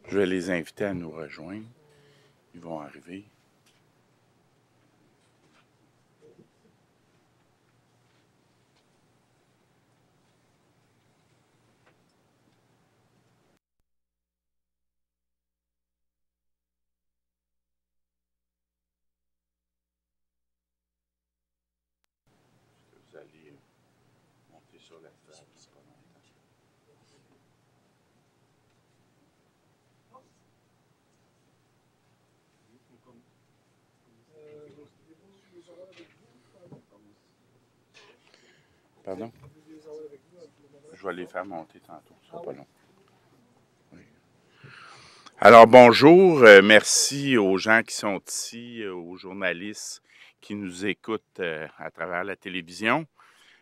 Je vais les inviter à nous rejoindre. Ils vont arriver. Vous allez monter sur la table. Pardon? Je vais les faire monter tantôt, ça sera pas long. Oui. Alors bonjour, merci aux gens qui sont ici, aux journalistes qui nous écoutent à travers la télévision.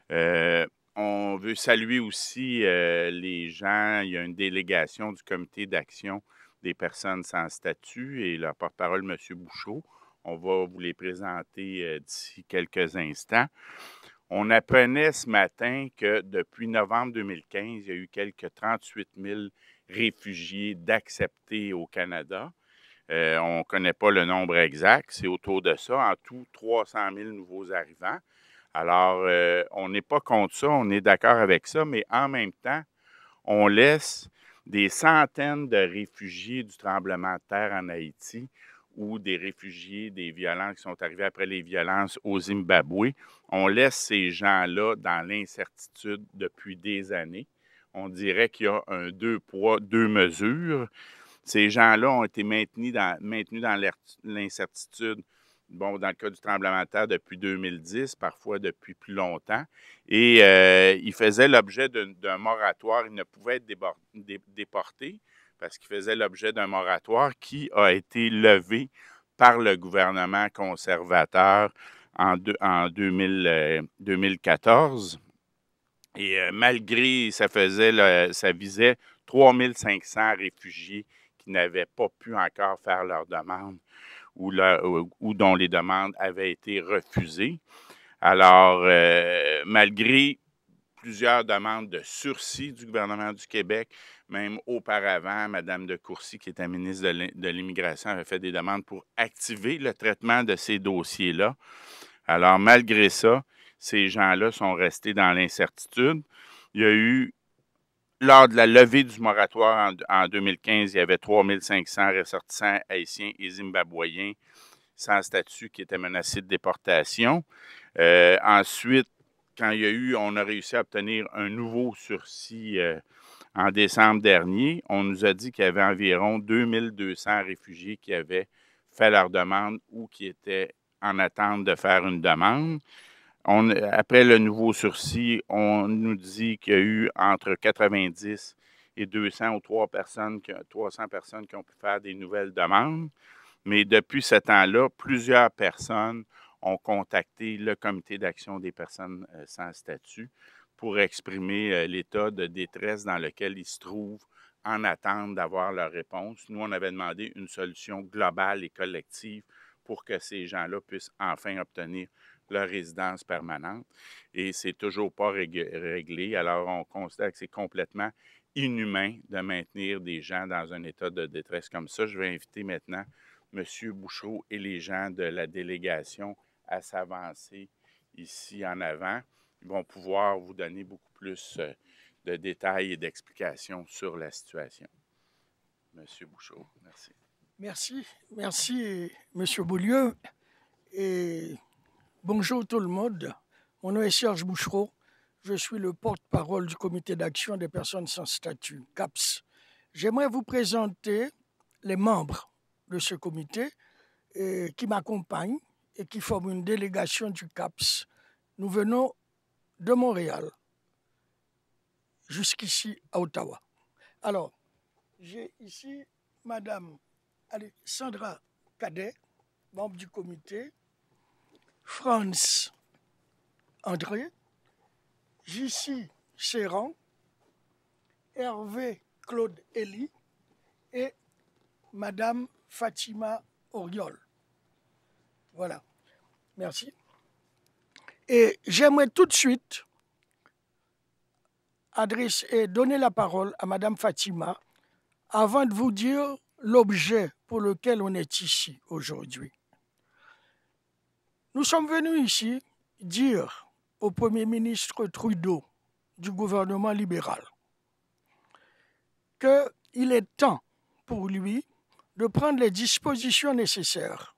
On veut saluer aussi les gens. Il y a une délégation du comité d'action des personnes sans statut et leur porte-parole, M. Bouchot. On va vous les présenter d'ici quelques instants. On apprenait ce matin que depuis novembre 2015, il y a eu quelques 38 000 réfugiés d'acceptés au Canada. On ne connaît pas le nombre exact, c'est autour de ça. En tout, 300 000 nouveaux arrivants. Alors, on n'est pas contre ça, on est d'accord avec ça, mais en même temps, on laisse des centaines de réfugiés du tremblement de terre en Haïti ou des réfugiés des violences qui sont arrivés après les violences au Zimbabwe. On laisse ces gens-là dans l'incertitude depuis des années. On dirait qu'il y a un deux poids, deux mesures. Ces gens-là ont été maintenus dans l'incertitude, bon, dans le cas du tremblement de terre depuis 2010, parfois depuis plus longtemps. Et ils faisaient l'objet d'un moratoire. Ils ne pouvaient être déportés parce qu'ils faisaient l'objet d'un moratoire qui a été levé par le gouvernement conservateur en 2014. Et malgré, ça visait 3500 réfugiés qui n'avaient pas pu encore faire leur demande ou dont les demandes avaient été refusées. Alors, malgré plusieurs demandes de sursis du gouvernement du Québec, même auparavant, Mme de Courcy, qui était ministre de l'Immigration, avait fait des demandes pour activer le traitement de ces dossiers-là. Alors, malgré ça, ces gens-là sont restés dans l'incertitude. Il y a eu, lors de la levée du moratoire en 2015, il y avait 3500 ressortissants haïtiens et zimbabwéens sans statut qui étaient menacés de déportation. Ensuite, quand on a réussi à obtenir un nouveau sursis en décembre dernier, on nous a dit qu'il y avait environ 2200 réfugiés qui avaient fait leur demande ou qui étaient en attente de faire une demande. Après le nouveau sursis, on nous dit qu'il y a eu entre 90 et 200 ou 300 personnes qui ont pu faire des nouvelles demandes. Mais depuis ce temps-là, plusieurs personnes ont contacté le Comité d'action des personnes sans statut pour exprimer l'état de détresse dans lequel ils se trouvent en attente d'avoir leur réponse. Nous, on avait demandé une solution globale et collective pour que ces gens-là puissent enfin obtenir leur résidence permanente. Et c'est toujours pas réglé. Alors, on considère que c'est complètement inhumain de maintenir des gens dans un état de détresse comme ça. Je vais inviter maintenant M. Bouchot et les gens de la délégation à s'avancer ici en avant. Ils vont pouvoir vous donner beaucoup plus de détails et d'explications sur la situation. M. Bouchot, merci. Merci, M. Beaulieu. Et bonjour tout le monde. Mon nom est Serge Bouchereau. Je suis le porte-parole du Comité d'action des personnes sans statut, CAPS. J'aimerais vous présenter les membres de ce comité qui m'accompagnent et qui forment une délégation du CAPS. Nous venons de Montréal jusqu'ici à Ottawa. Alors, j'ai ici Madame Sandra Cadet, membre du comité, Franz André, J.C. Serran, Hervé Claude Elie et Madame Fatima Oriol. Voilà, merci. Et j'aimerais tout de suite donner la parole à Madame Fatima avant de vous dire l'objet pour lequel on est ici aujourd'hui. Nous sommes venus ici dire au Premier ministre Trudeau du gouvernement libéral qu'il est temps pour lui de prendre les dispositions nécessaires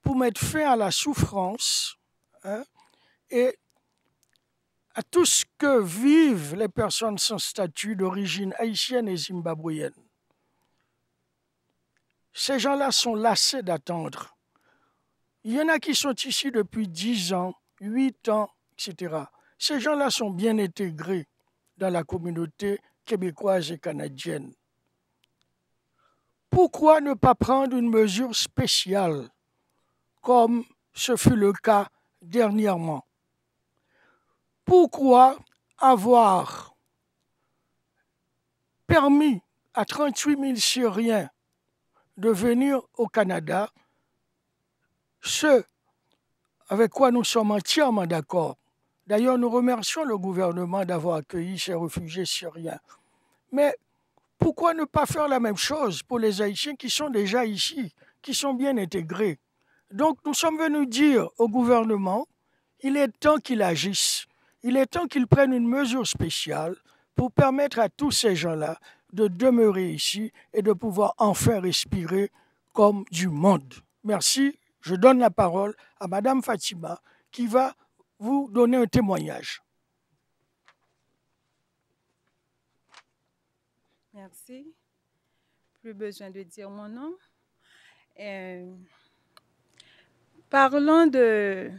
pour mettre fin à la souffrance et à tout ce que vivent les personnes sans statut d'origine haïtienne et zimbabwéenne. Ces gens-là sont lassés d'attendre. Il y en a qui sont ici depuis 10 ans, 8 ans, etc. Ces gens-là sont bien intégrés dans la communauté québécoise et canadienne. Pourquoi ne pas prendre une mesure spéciale, comme ce fut le cas dernièrement? Pourquoi avoir permis à 38 000 Syriens de venir au Canada, ce avec quoi nous sommes entièrement d'accord? D'ailleurs, nous remercions le gouvernement d'avoir accueilli ces réfugiés syriens. Mais pourquoi ne pas faire la même chose pour les Haïtiens qui sont déjà ici, qui sont bien intégrés? Donc, nous sommes venus dire au gouvernement, il est temps qu'il agisse, il est temps qu'il prenne une mesure spéciale pour permettre à tous ces gens-là de demeurer ici et de pouvoir enfin respirer comme du monde. Merci. Je donne la parole à Madame Fatima qui va vous donner un témoignage. Merci. Plus besoin de dire mon nom. Parlons de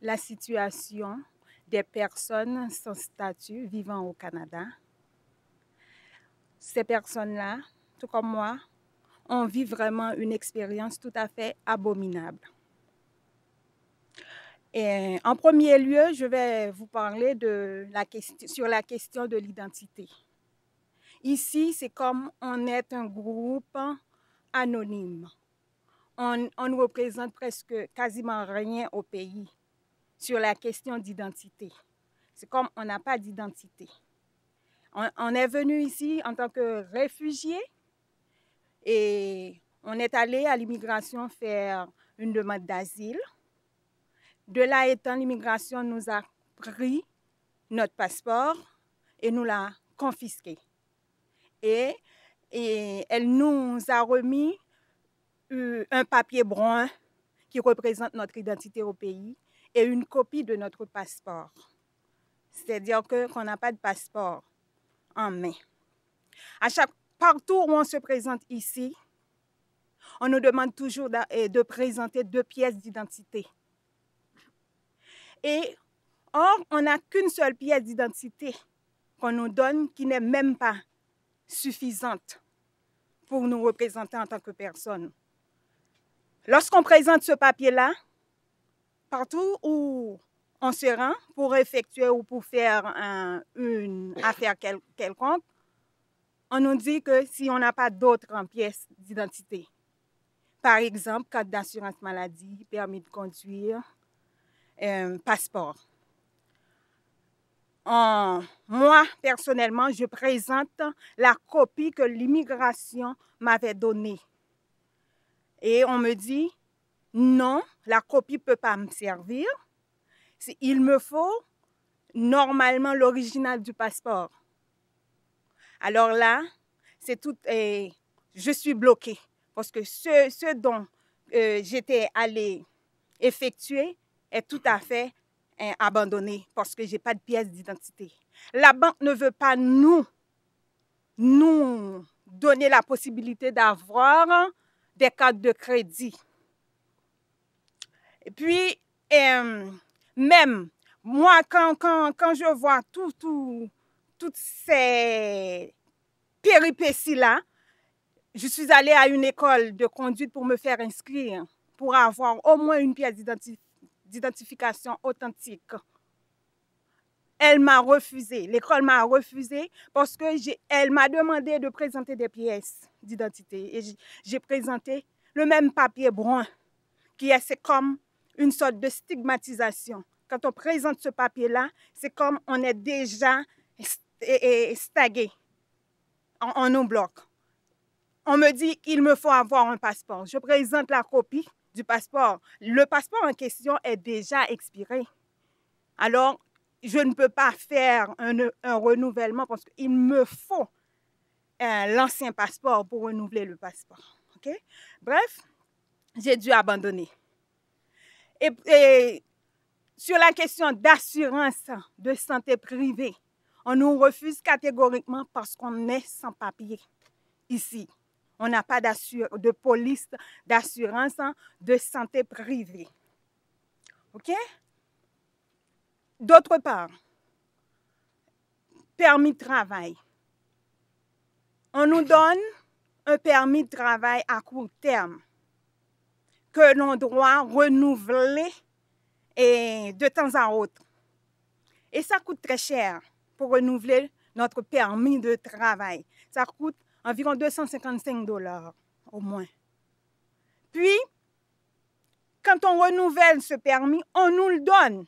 la situation des personnes sans statut vivant au Canada. Ces personnes-là, tout comme moi, on vit vraiment une expérience tout à fait abominable. Et en premier lieu, je vais vous parler sur la question de l'identité. Ici, c'est comme on est un groupe anonyme. On ne représente presque quasiment rien au pays sur la question d'identité. C'est comme on n'a pas d'identité. On est venu ici en tant que réfugiés et on est allé à l'immigration faire une demande d'asile. De là étant, l'immigration nous a pris notre passeport et nous l'a confisqué. Et elle nous a remis un papier brun qui représente notre identité au pays et une copie de notre passeport. C'est-à-dire qu'on n'a pas de passeport en main. Partout où on se présente ici, on nous demande toujours de présenter 2 pièces d'identité. Et or, on n'a qu'une seule pièce d'identité qu'on nous donne qui n'est même pas suffisante pour nous représenter en tant que personne. Lorsqu'on présente ce papier-là, partout où on se rend pour effectuer ou pour faire une affaire quelconque, on nous dit que si on n'a pas d'autres pièces d'identité, par exemple, carte d'assurance maladie, permis de conduire, passeport. Moi, personnellement, je présente la copie que l'immigration m'avait donnée. Et on me dit, non, la copie ne peut pas me servir. Il me faut normalement l'original du passeport. Alors là, c'est tout, je suis bloquée parce que ce dont j'étais allée effectuer est tout à fait abandonné parce que je n'ai pas de pièce d'identité. La banque ne veut pas nous donner la possibilité d'avoir des cartes de crédit. Et puis, même moi, quand je vois toutes ces péripéties-là, je suis allée à une école de conduite pour me faire inscrire, pour avoir au moins une pièce d'identification authentique. Elle m'a refusé, l'école m'a refusé parce qu'elle m'a demandé de présenter des pièces d'identité. Et j'ai présenté le même papier brun, c'est comme une sorte de stigmatisation. Quand on présente ce papier-là, c'est comme on est déjà stagué, on nous bloque. on me dit qu'il me faut avoir un passeport. Je présente la copie du passeport. Le passeport en question est déjà expiré. Alors, je ne peux pas faire un renouvellement parce qu'il me faut l'ancien passeport pour renouveler le passeport. Okay? Bref, j'ai dû abandonner. Et sur la question d'assurance de santé privée, on nous refuse catégoriquement parce qu'on est sans papier ici. On n'a pas de police d'assurance de santé privée. OK? D'autre part, permis de travail. On nous donne un permis de travail à court terme que l'on doit renouveler de temps à autre. Et ça coûte très cher pour renouveler notre permis de travail. Ça coûte environ 255 $ au moins. Puis, quand on renouvelle ce permis, on nous le donne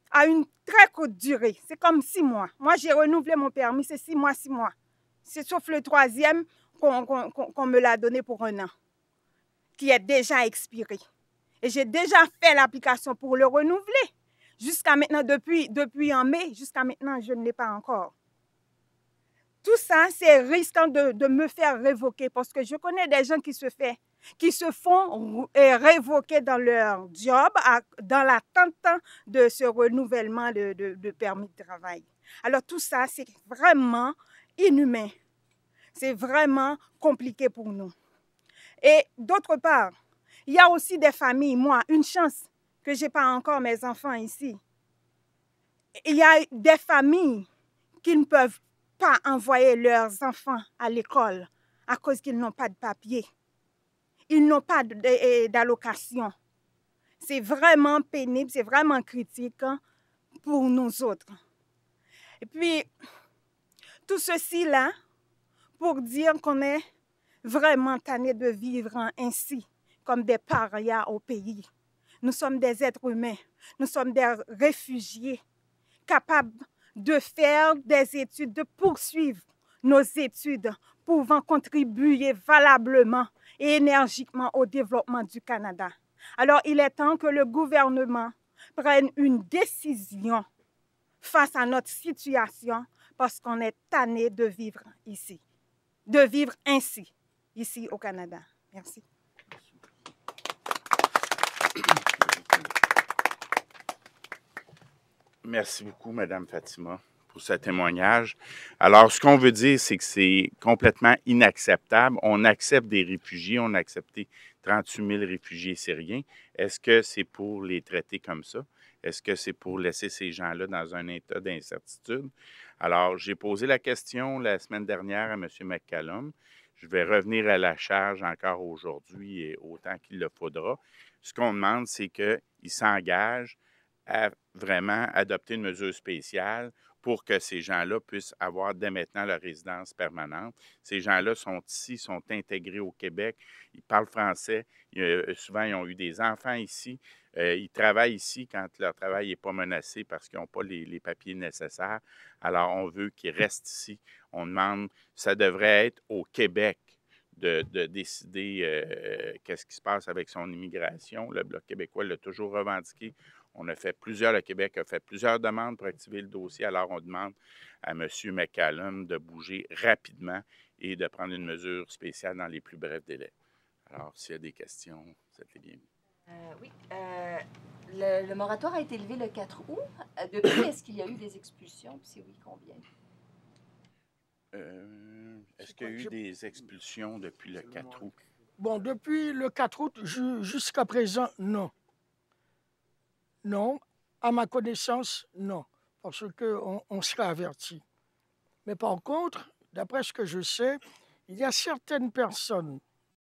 à une très courte durée. C'est comme 6 mois. Moi, j'ai renouvelé mon permis, c'est 6 mois, 6 mois. C'est sauf le 3e qu'on me l'a donné pour 1 an, qui est déjà expiré. Et j'ai déjà fait l'application pour le renouveler. Jusqu'à maintenant, depuis en mai, jusqu'à maintenant, je ne l'ai pas encore. Tout ça, c'est risquant de me faire révoquer parce que je connais des gens qui se font révoquer dans leur job dans l'attente de ce renouvellement de permis de travail. Alors tout ça, c'est vraiment inhumain. C'est vraiment compliqué pour nous. Et d'autre part, il y a aussi des familles, moi, une chance que je n'ai pas encore mes enfants ici. Il y a des familles qui ne peuvent pas envoyer leurs enfants à l'école à cause qu'ils n'ont pas de papier. Ils n'ont pas d'allocation. C'est vraiment pénible, c'est vraiment critique pour nous autres. Et puis, tout ceci-là, pour dire qu'on est vraiment tanné de vivre ainsi, comme des parias au pays. Nous sommes des êtres humains, nous sommes des réfugiés capables de faire des études, de poursuivre nos études, pouvant contribuer valablement et énergiquement au développement du Canada. Alors, il est temps que le gouvernement prenne une décision face à notre situation parce qu'on est tanné de vivre ici, de vivre ainsi, ici au Canada. Merci. Merci beaucoup, Mme Fatima, pour ce témoignage. Alors, ce qu'on veut dire, c'est que c'est complètement inacceptable. On accepte des réfugiés, on a accepté 38 000 réfugiés syriens. Est-ce que c'est pour les traiter comme ça? Est-ce que c'est pour laisser ces gens-là dans un état d'incertitude? Alors, j'ai posé la question la semaine dernière à M. McCallum. Je vais revenir à la charge encore aujourd'hui et autant qu'il le faudra. Ce qu'on demande, c'est qu'il s'engage à vraiment adopter une mesure spéciale pour que ces gens-là puissent avoir dès maintenant leur résidence permanente. Ces gens-là sont ici, sont intégrés au Québec, ils parlent français, souvent ils ont eu des enfants ici, ils travaillent ici quand leur travail n'est pas menacé parce qu'ils n'ont pas les papiers nécessaires. Alors on veut qu'ils restent ici. On demande, ça devrait être au Québec de décider qu'est-ce qui se passe avec son immigration. Le Bloc québécois l'a toujours revendiqué. Le Québec a fait plusieurs demandes pour activer le dossier. Alors, on demande à M. McCallum de bouger rapidement et de prendre une mesure spéciale dans les plus brefs délais. Alors, s'il y a des questions, vous êtes les bienvenus. Oui. Le moratoire a été levé le 4 août. Depuis, est-ce qu'il y a eu des expulsions? Puis si oui, combien? Est-ce qu'il y a eu des expulsions depuis le 4 août? Bon, depuis le 4 août jusqu'à présent, non. Non, à ma connaissance, non, parce qu'on serait averti. Mais par contre, d'après ce que je sais, il y a certaines personnes